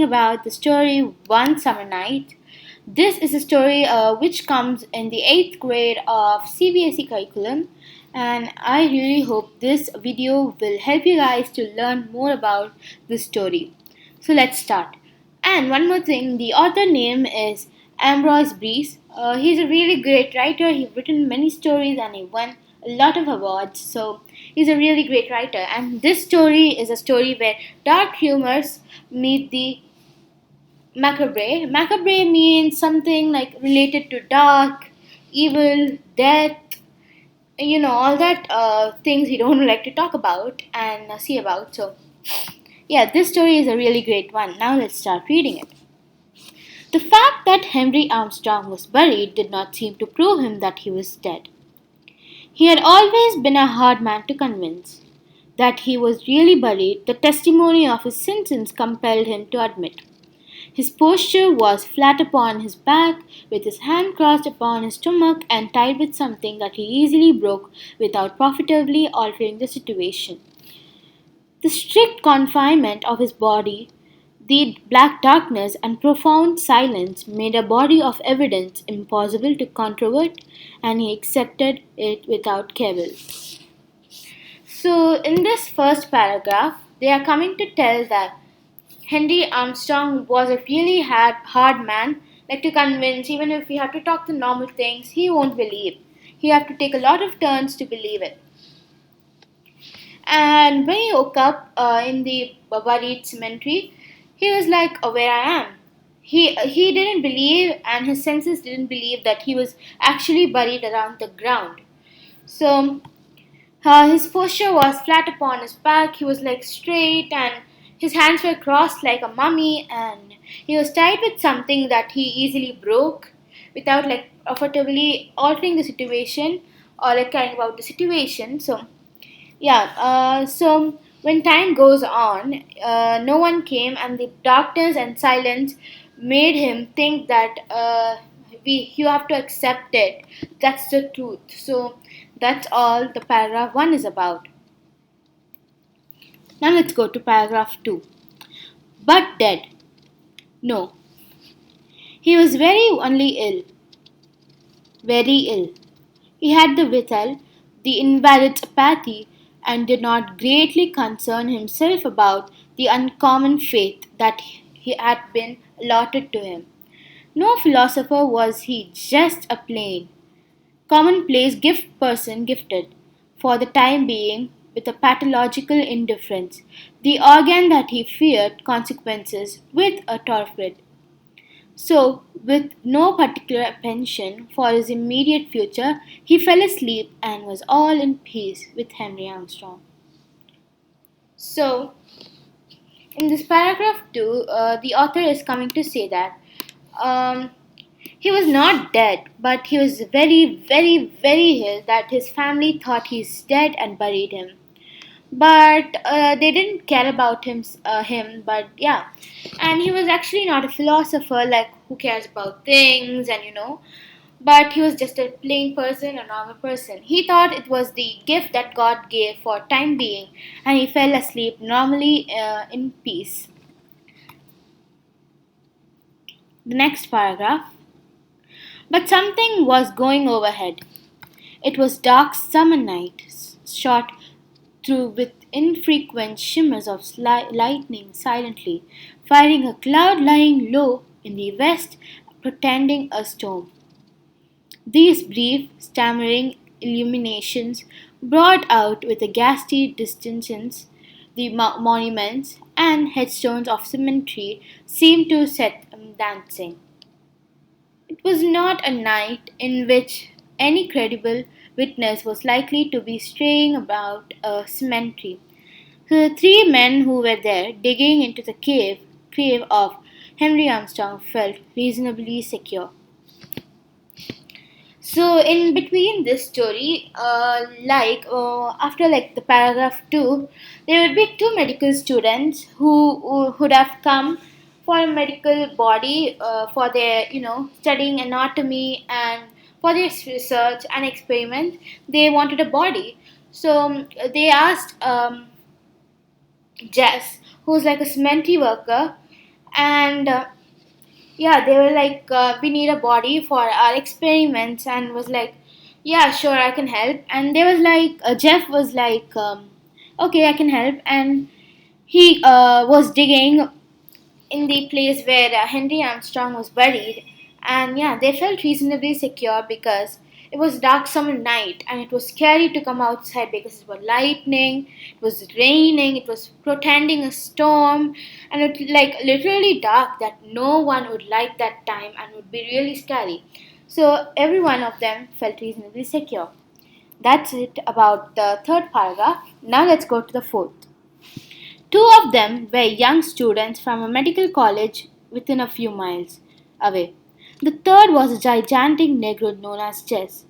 About the story One Summer Night. This is a story which comes in the 8th grade of CBSE curriculum, and I really hope this video will help you guys to learn more about this story. So let's start. And one more thing, the author name is Ambrose Bierce. He's a really great writer. He's written many stories and he won a lot of awards. So he's a really great writer. And this story is a story where dark humors meet the macabre. Macabre means something like related to dark, evil, death, all that things we don't like to talk about and see about. So, yeah, this story is a really great one. Now let's start reading it. The fact that Henry Armstrong was buried did not seem to prove him that he was dead. He had always been a hard man to convince. That he was really buried, the testimony of his sentence compelled him to admit. His posture was flat upon his back, with his hand crossed upon his stomach and tied with something that he easily broke without profitably altering the situation. The strict confinement of his body, the black darkness and profound silence made a body of evidence impossible to controvert, and he accepted it without cavil. So, in this first paragraph, they are coming to tell that Henry Armstrong was a really hard man, like to convince, even if we have to talk the normal things, he won't believe. He have to take a lot of turns to believe it. And when he woke up in the buried cemetery, he was like, oh, where I am. He didn't believe, and his senses didn't believe that he was actually buried around the ground. So his posture was flat upon his back, he was like straight, and his hands were crossed like a mummy, and he was tied with something that he easily broke without like comfortably altering the situation or like caring about the situation. So, yeah, so when time goes on, no one came, and the darkness and silence made him think that you have to accept it. That's the truth. So that's all the paragraph 1 is about. Now let's go to paragraph 2. But dead. No. He was only ill. Very ill. He had the withal, the invalid's apathy, and did not greatly concern himself about the uncommon faith that he had been allotted to him. No philosopher was he, just a plain, commonplace gift person gifted, for the time being, with a pathological indifference, the organ that he feared consequences with a torpid. So, with no particular pension for his immediate future, he fell asleep and was all in peace with Henry Armstrong. So, in this paragraph 2, the author is coming to say that um, he was not dead, but he was very, very, very ill that his family thought he's dead and buried him. But they didn't care about him. But yeah, and he was actually not a philosopher, like who cares about things and But he was just a plain person, a normal person. He thought it was the gift that God gave for time being, and he fell asleep normally in peace. The next paragraph. But something was going overhead. It was dark summer night, shot through with infrequent shimmers of lightning silently, firing a cloud lying low in the west, portending a storm. These brief, stammering illuminations brought out with a ghastly distinctness the monuments and headstones of cemetery seemed to set them dancing. It was not a night in which any credible witness was likely to be straying about a cemetery. So the three men who were there digging into the grave of Henry Armstrong felt reasonably secure. So in between this story, after like the paragraph 2, there would be two medical students who would have come for a medical body for their studying anatomy and For this research and experiment, they wanted a body. So they asked Jess, who's like a cemetery worker, and yeah, they were like, we need a body for our experiments, and was like, yeah, sure, I can help. And they was like, Jeff was like, okay, I can help, and he was digging in the place where Henry Armstrong was buried. And yeah, they felt reasonably secure because it was dark summer night and it was scary to come outside because it was lightning, it was raining, it was portending a storm, and it like literally dark that no one would like that time and would be really scary. So every one of them felt reasonably secure. That's it about the third paragraph. Now let's go to the fourth. Two of them were young students from a medical college within a few miles away. The third was a gigantic Negro known as Jess.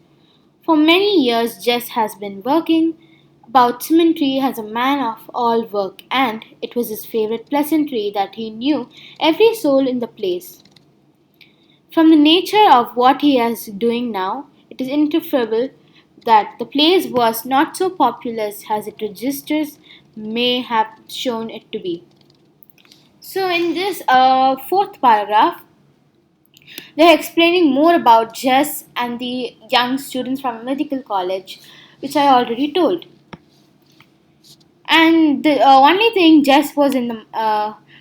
For many years, Jess has been working about cemetery as a man of all work, and it was his favorite pleasantry that he knew every soul in the place. From the nature of what he is doing now, it is inferable that the place was not so populous as its registers may have shown it to be. So, in this fourth paragraph, they are explaining more about Jess and the young students from a medical college, which I already told. And the only thing Jess was in the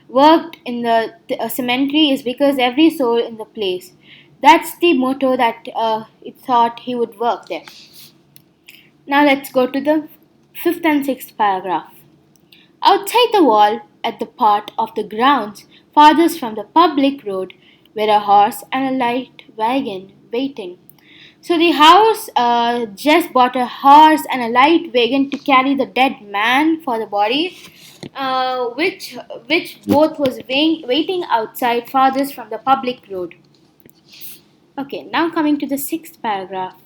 worked in the cemetery is because every soul in the place. That's the motto that it thought he would work there. Now let's go to the fifth and sixth paragraph. Outside the wall, at the part of the grounds farthest from the public road, were a horse and a light wagon waiting. So the house just bought a horse and a light wagon to carry the dead man for the body, which both was waiting outside farthest from the public road. Okay, now coming to the sixth paragraph.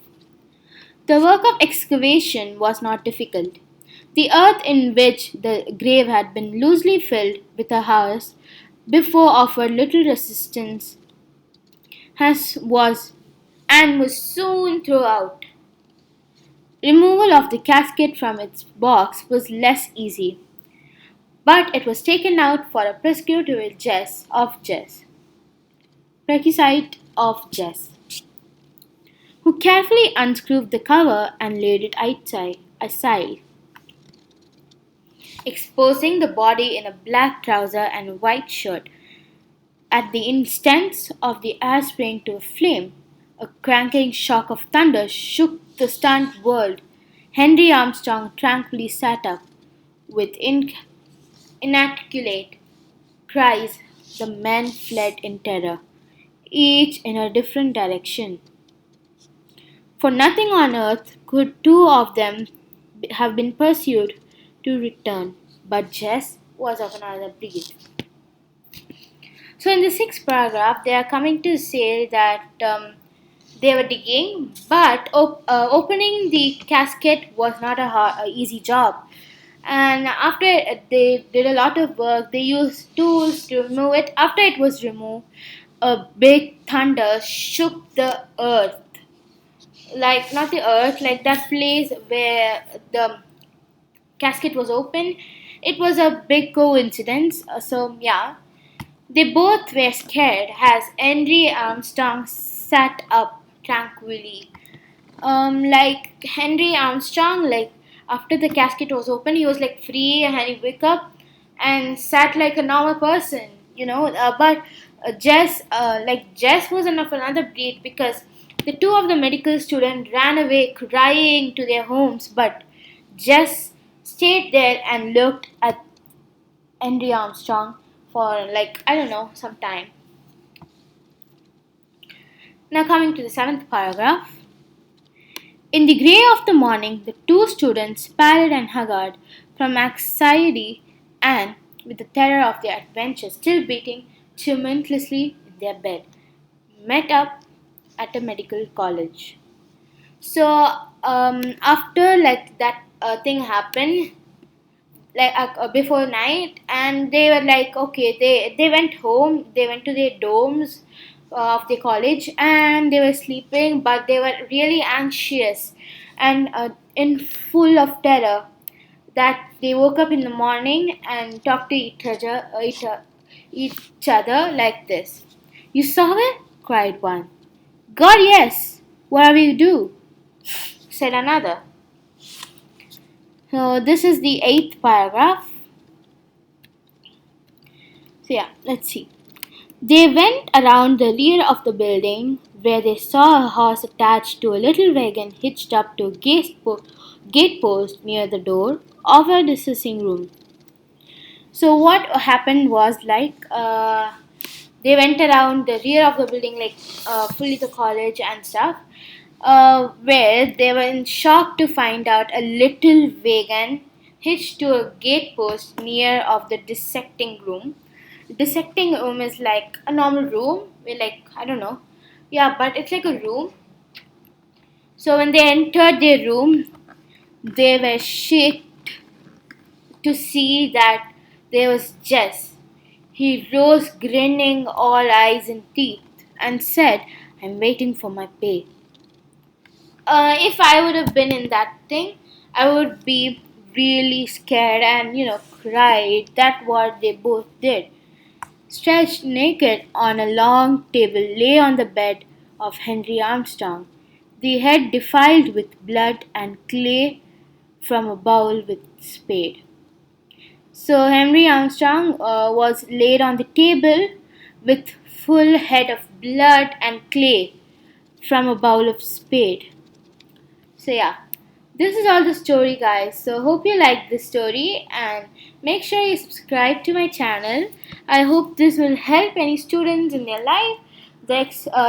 The work of excavation was not difficult. The earth in which the grave had been loosely filled with a house before offered little resistance as was and was soon thrown out. Removal of the casket from its box was less easy, but it was taken out for a perquisite of Jess, who carefully unscrewed the cover and laid it aside, exposing the body in a black trouser and white shirt. At the instant of the air spraying to a flame, a crackling shock of thunder shook the stunned world. Henry Armstrong tranquilly sat up. With inarticulate cries, the men fled in terror, each in a different direction. For nothing on earth could two of them have been pursued to return, but Jess was of another breed. So, in the sixth paragraph, they are coming to say that they were digging, but opening the casket was not a easy job. And after they did a lot of work, they used tools to remove it. After it was removed, a big thunder shook the earth. Like, not the earth, like that place where the casket was open. It was a big coincidence. So, yeah, they both were scared as Henry Armstrong sat up tranquilly. Like Henry Armstrong, like after the casket was open, he was like free and he woke up and sat like a normal person, you know. But Jess was of another breed because the two of the medical students ran away crying to their homes, but Jess stayed there and looked at Henry Armstrong for like I don't know some time. Now coming to the seventh paragraph. In the grey of the morning, the two students, pallid and haggard from anxiety and with the terror of their adventure still beating tumultuously in their bed, met up at a medical college. So after like that thing happened, like before night, and they were like okay, they went home, they went to their dorms, of the college, and they were sleeping, but they were really anxious and in full of terror that they woke up in the morning and talked to each other like this. You saw it? Cried one. God, yes. What are we to do? Said another. So this is the eighth paragraph. So yeah, let's see. They went around the rear of the building where they saw a horse attached to a little wagon hitched up to a gate post near the door of a discussing room. So what happened was they went around the rear of the building, fully the college and stuff, where they were in shock to find out a little wagon hitched to a gate post near of the dissecting room. Dissecting room is like a normal room, where I don't know, yeah, but it's like a room. So when they entered their room, they were shocked to see that there was Jess. He rose grinning all eyes and teeth and said, I'm waiting for my pay. If I would have been in that thing, I would be really scared and, cried. That's what they both did. Stretched naked on a long table lay on the bed of Henry Armstrong, the head defiled with blood and clay from a bowl with spade. So Henry Armstrong was laid on the table with full head of blood and clay from a bowl of spade. So yeah, this is all the story, guys. So hope you like this story and make sure you subscribe to my channel. I hope this will help any students in their life the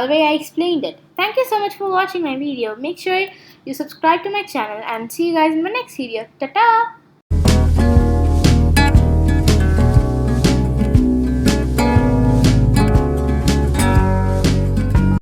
way I explained it. Thank you so much for watching my video. Make sure you subscribe to my channel and see you guys in my next video. Ta-ta!